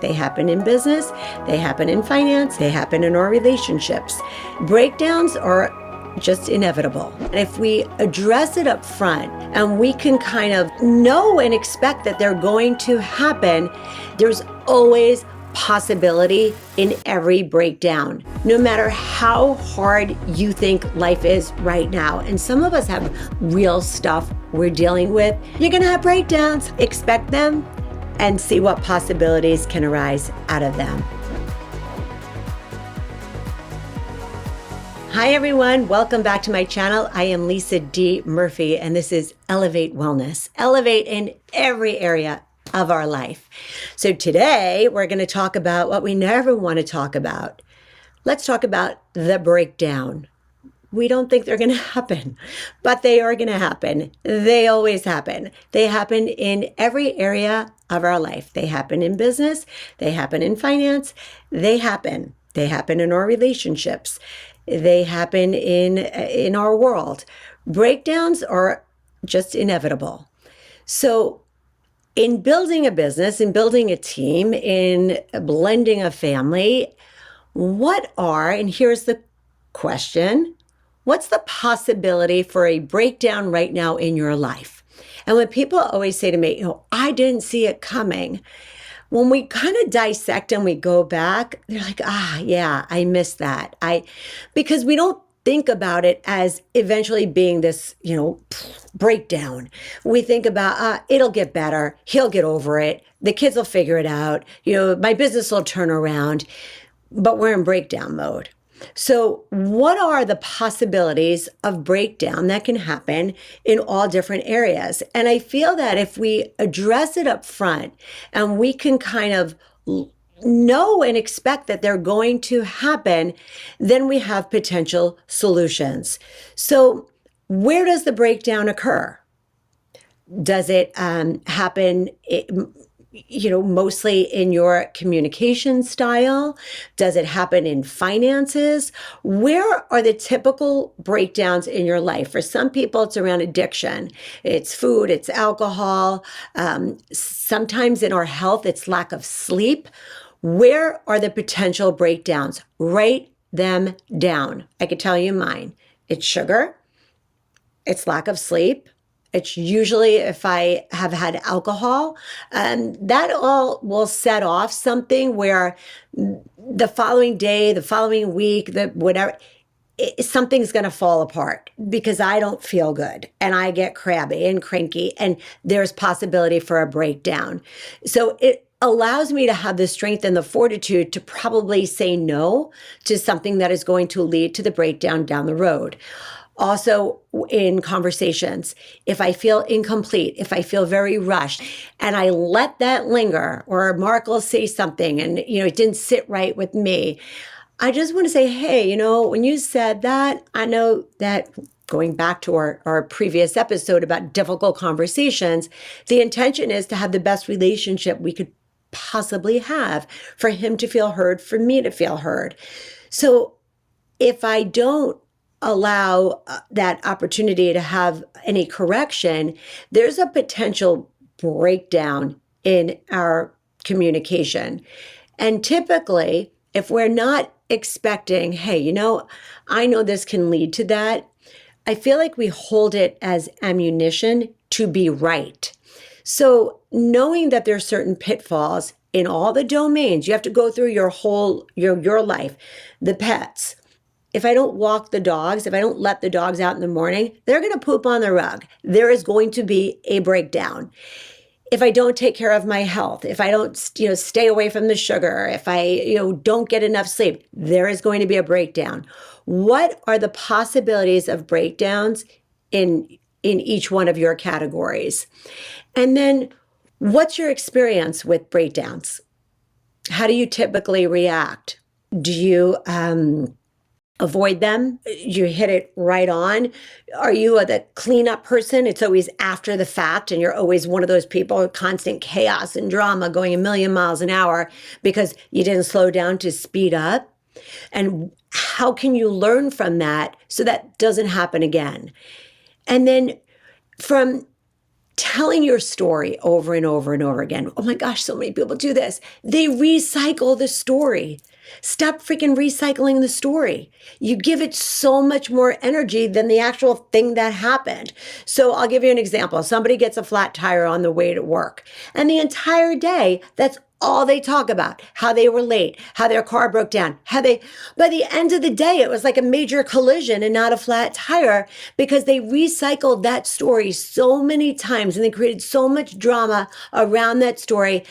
They happen in business, they happen in finance, they happen in our relationships. Breakdowns are just inevitable. And if we address it up front and we can kind of know and expect that they're going to happen, there's always possibility in every breakdown, no matter how hard you think life is right now. And some of us have real stuff we're dealing with. You're going to have breakdowns. Expect them and see what possibilities can arise out of them. Hi everyone, welcome back to my channel. I am Lisa D. Murphy and this is Elevate Wellness. Elevate in every area of our life. So today we're going to talk about what we never want to talk about. Let's talk about the breakdown. We don't think they're going to happen, but they are going to happen. They always happen. They happen in every area of our life. They happen in business. They happen in finance. They happen. They happen in our relationships. They happen in our world. Breakdowns are just inevitable. So in building a business, in building a team, in blending a family, and here's the question, what's the possibility for a breakdown right now in your life? And when people always say to me, I didn't see it coming. When we kind of dissect and we go back, they're like, yeah, I missed that. Because we don't think about it as eventually being this, breakdown. We think about, it'll get better. He'll get over it. The kids will figure it out. My business will turn around, but we're in breakdown mode. So what are the possibilities of breakdown that can happen in all different areas? And I feel that if we address it up front and we can kind of know and expect that they're going to happen, then we have potential solutions. So where does the breakdown occur? Does it happen mostly in your communication style? Does it happen in finances? Where are the typical breakdowns in your life? For some people, it's around addiction. It's food, it's alcohol. Sometimes in our health, it's lack of sleep. Where are the potential breakdowns? Write them down. I could tell you mine. It's sugar. It's lack of sleep. It's usually if I have had alcohol, that all will set off something where the following day, the following week, something's going to fall apart because I don't feel good and I get crabby and cranky and there's possibility for a breakdown. So it allows me to have the strength and the fortitude to probably say no to something that is going to lead to the breakdown down the road. Also in conversations, if I feel incomplete, if I feel very rushed and I let that linger, or Mark will say something and, it didn't sit right with me, I just want to say, hey, when you said that, I know that going back to our previous episode about difficult conversations, the intention is to have the best relationship we could possibly have, for him to feel heard, for me to feel heard. So if I don't allow that opportunity to have any correction, there's a potential breakdown in our communication. And typically, if we're not expecting, hey, I know this can lead to that, I feel like we hold it as ammunition to be right. So knowing that there's certain pitfalls in all the domains, you have to go through your whole, your life, the pets. If I don't walk the dogs, if I don't let the dogs out in the morning, they're going to poop on the rug. There is going to be a breakdown. If I don't take care of my health, if I don't, stay away from the sugar, if I, don't get enough sleep, there is going to be a breakdown. What are the possibilities of breakdowns in each one of your categories? And then what's your experience with breakdowns? How do you typically react? Do you, avoid them? You hit it right on? Are you the cleanup person? It's always after the fact, and you're always one of those people with constant chaos and drama going a million miles an hour because you didn't slow down to speed up? And how can you learn from that so that doesn't happen again? And then from telling your story over and over and over again. Oh my gosh, so many people do this. They recycle the story. Stop freaking recycling the story. You give it so much more energy than the actual thing that happened. So I'll give you an example. Somebody gets a flat tire on the way to work, and the entire day, that's all they talk about, how they were late, how their car broke down, by the end of the day, it was like a major collision and not a flat tire, because they recycled that story so many times and they created so much drama around that story.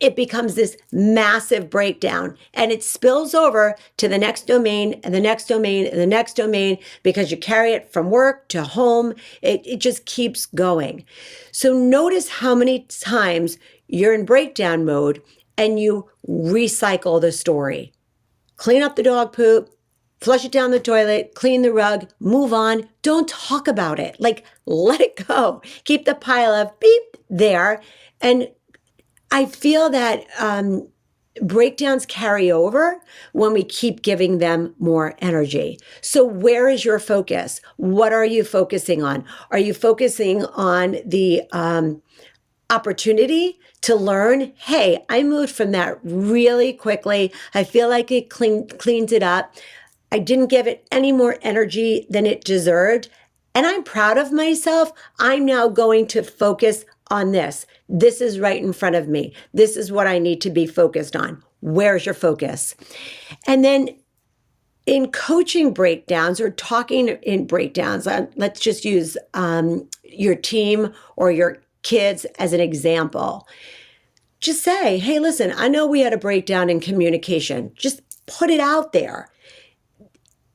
It becomes this massive breakdown, and it spills over to the next domain and the next domain and the next domain, because you carry it from work to home. It just keeps going. So notice how many times you're in breakdown mode and you recycle the story. Clean up the dog poop, flush it down the toilet, clean the rug, move on. Don't talk about it. Like, let it go. Keep the pile of beep there. And I feel that breakdowns carry over when we keep giving them more energy. So where is your focus? What are you focusing on? Are you focusing on the opportunity to learn? Hey, I moved from that really quickly. I feel like it cleans it up. I didn't give it any more energy than it deserved. And I'm proud of myself. I'm now going to focus on this. This is right in front of me. This is what I need to be focused on. Where's your focus? And then in coaching breakdowns or talking in breakdowns, let's just use your team or your kids as an example. Just say, hey, listen, I know we had a breakdown in communication. Just put it out there.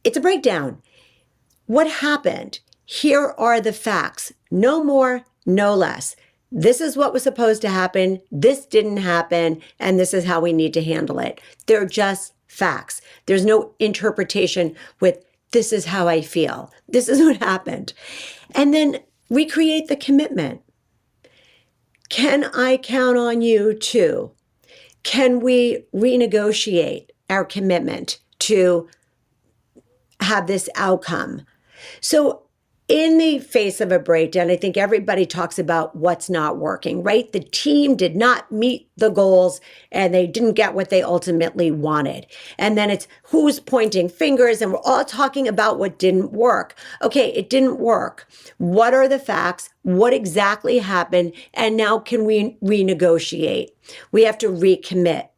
It's a breakdown. What happened? Here are the facts. No more, no less. This is what was supposed to happen. This didn't happen. And this is how we need to handle it. They're just facts. There's no interpretation with this is how I feel. This is what happened. And then recreate the commitment. Can I count on you too? Can we renegotiate our commitment to have this outcome? So in the face of a breakdown, I think everybody talks about what's not working, right? The team did not meet the goals and they didn't get what they ultimately wanted. And then it's who's pointing fingers, and we're all talking about what didn't work. Okay, it didn't work. What are the facts? What exactly happened? And now can we renegotiate? We have to recommit.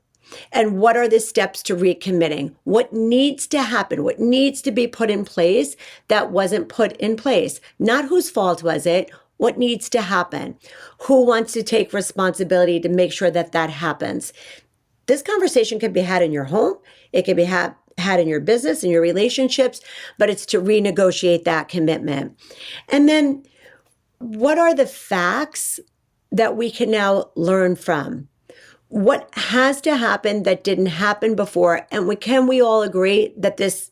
And what are the steps to recommitting? What needs to happen? What needs to be put in place that wasn't put in place? Not whose fault was it? What needs to happen? Who wants to take responsibility to make sure that that happens? This conversation can be had in your home. It can be had in your business, in your relationships, but it's to renegotiate that commitment. And then what are the facts that we can now learn from? What has to happen that didn't happen before? And can we all agree that this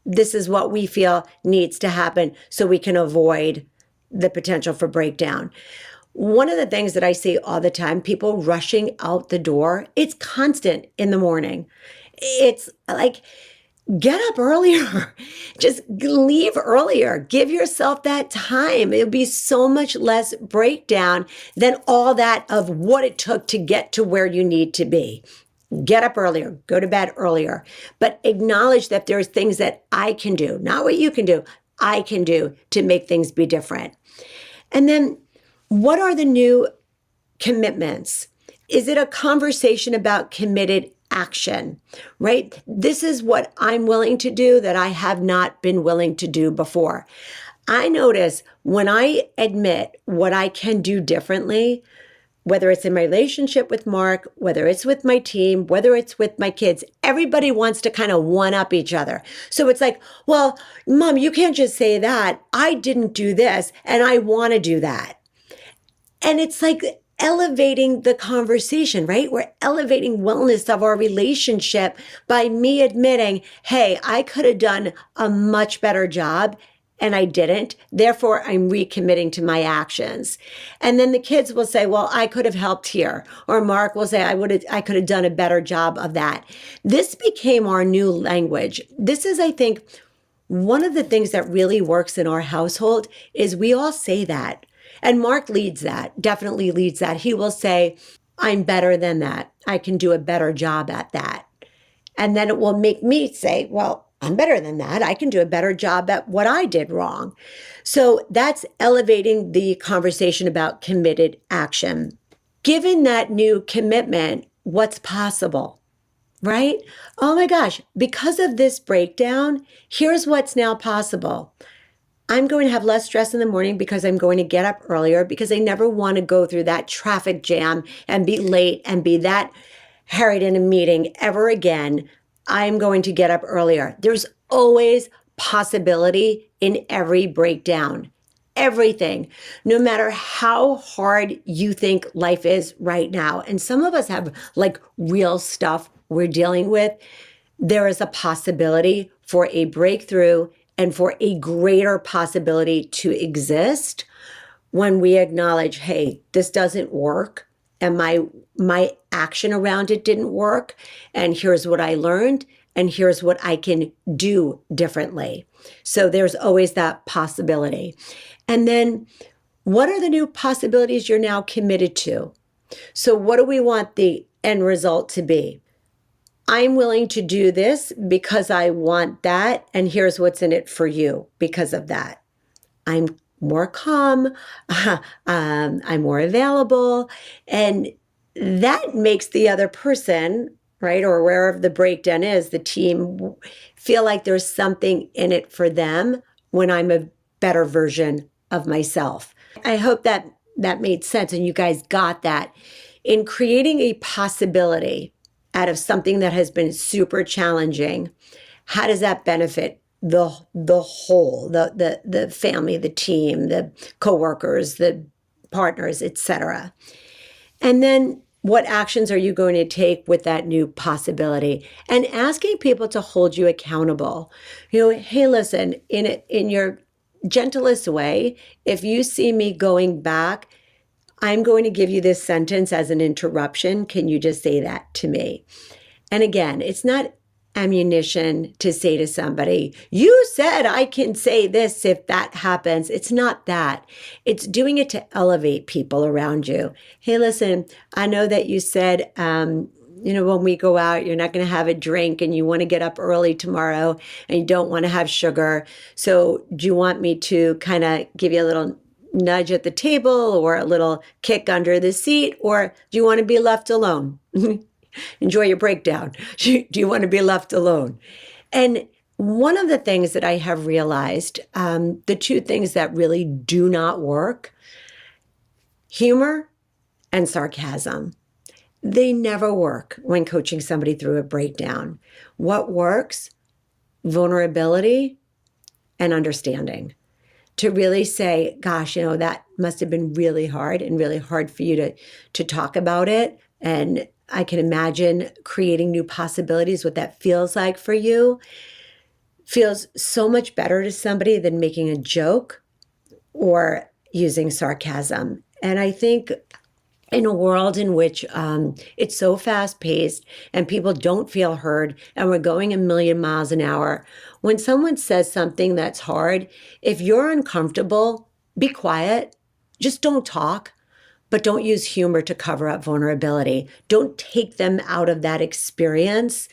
is what we feel needs to happen so we can avoid the potential for breakdown? One of the things that I see all the time, people rushing out the door, it's constant in the morning. It's like, get up earlier. Just leave earlier. Give yourself that time. It'll be so much less breakdown than all that of what it took to get to where you need to be. Get up earlier. Go to bed earlier. But acknowledge that there's things that I can do, not what you can do, I can do to make things be different. And then what are the new commitments? Is it a conversation about committed action, right? This is what I'm willing to do that I have not been willing to do before. I notice when I admit what I can do differently, whether it's in my relationship with Mark, whether it's with my team, whether it's with my kids, everybody wants to kind of one up each other. So it's like, well, Mom, you can't just say that. I didn't do this and I want to do that. And it's like elevating the conversation, right? We're elevating wellness of our relationship by me admitting, hey, I could have done a much better job and I didn't. Therefore, I'm recommitting to my actions. And then the kids will say, well, I could have helped here. Or Mark will say, I could have done a better job of that. This became our new language. This is, I think, one of the things that really works in our household is we all say that. And Mark leads that, definitely leads that. He will say, I'm better than that. I can do a better job at that. And then it will make me say, well, I'm better than that. I can do a better job at what I did wrong. So that's elevating the conversation about committed action. Given that new commitment, what's possible, right? Oh my gosh, because of this breakdown, here's what's now possible. I'm going to have less stress in the morning because I'm going to get up earlier because I never want to go through that traffic jam and be late and be that harried in a meeting ever again. I'm going to get up earlier. There's always possibility in every breakdown. Everything, no matter how hard you think life is right now. And some of us have like real stuff we're dealing with. There is a possibility for a breakthrough and for a greater possibility to exist when we acknowledge, hey, this doesn't work and my action around it didn't work, and here's what I learned, and here's what I can do differently. So there's always that possibility. And then what are the new possibilities you're now committed to? So what do we want the end result to be? I'm willing to do this because I want that, and here's what's in it for you because of that. I'm more calm, I'm more available, and that makes the other person, right, or wherever the breakdown is, the team, feel like there's something in it for them when I'm a better version of myself. I hope that that made sense and you guys got that. In creating a possibility out of something that has been super challenging, how does that benefit the whole, the family, the team, the coworkers, the partners, etc.? And then what actions are you going to take with that new possibility? And asking people to hold you accountable. You know, hey, listen, in your gentlest way, if you see me going back, I'm going to give you this sentence as an interruption. Can you just say that to me? And again, it's not ammunition to say to somebody, you said I can say this if that happens. It's not that. It's doing it to elevate people around you. Hey, listen, I know that you said, when we go out, you're not going to have a drink and you want to get up early tomorrow and you don't want to have sugar. So do you want me to kind of give you a little nudge at the table or a little kick under the seat? Or do you want to be left alone? Enjoy your breakdown. Do you want to be left alone? And one of the things that I have realized, the two things that really do not work, humor and sarcasm. They never work when coaching somebody through a breakdown. What works? Vulnerability and understanding. To really say, gosh, that must have been really hard and really hard for you to talk about it. And I can imagine creating new possibilities, what that feels like for you. Feels so much better to somebody than making a joke or using sarcasm. And I think in a world in which it's so fast paced and people don't feel heard and we're going a million miles an hour, when someone says something that's hard, if you're uncomfortable, be quiet, just don't talk. But don't use humor to cover up vulnerability. Don't take them out of that experience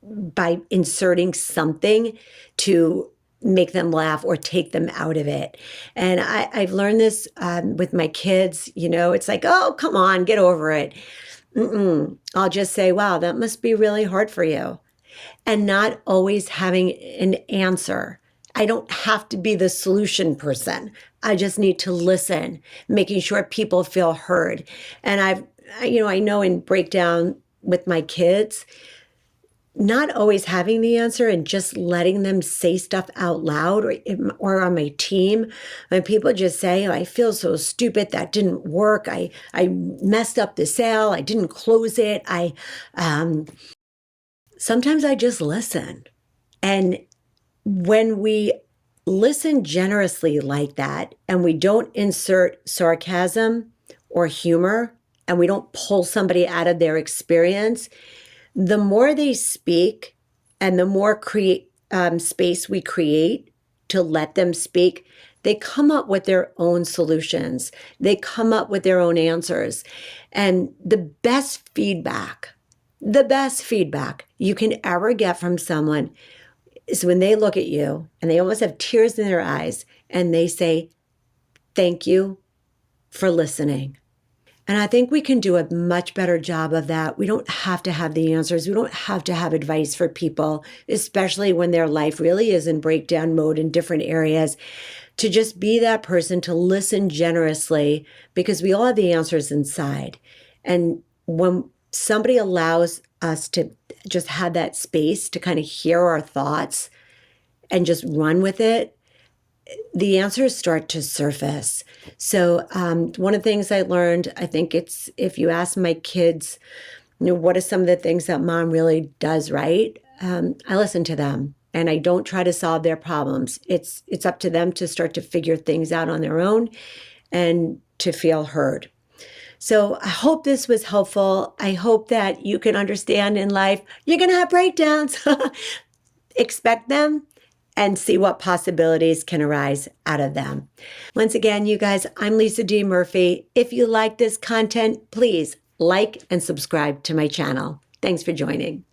by inserting something to make them laugh or take them out of it. And I've learned this with my kids. It's like, oh, come on, get over it. I'll just say, wow, that must be really hard for you. And not always having an answer. I don't have to be the solution person. I just need to listen, making sure people feel heard. And I know in breakdown with my kids, not always having the answer and just letting them say stuff out loud or on my team, when people just say, oh, I feel so stupid, that didn't work. I messed up the sale. I didn't close it. Sometimes I just listen. And when we listen generously like that, and we don't insert sarcasm or humor, and we don't pull somebody out of their experience, the more they speak and the more space we create to let them speak, They come up with their own solutions. They come up with their own answers. And the best feedback you can ever get from someone is when they look at you and they almost have tears in their eyes and they say, "Thank you for listening." And I think we can do a much better job of that. We don't have to have the answers. We don't have to have advice for people, especially when their life really is in breakdown mode in different areas, to just be that person to listen generously, because we all have the answers inside. And when somebody allows us to just have that space to kind of hear our thoughts and just run with it, the answers start to surface. So one of the things I learned, I think it's, if you ask my kids, what are some of the things that mom really does right? I listen to them and I don't try to solve their problems. It's up to them to start to figure things out on their own and to feel heard. So I hope this was helpful. I hope that you can understand in life, you're going to have breakdowns. Expect them and see what possibilities can arise out of them. Once again, you guys, I'm Lisa D. Murphy. If you like this content, please like and subscribe to my channel. Thanks for joining.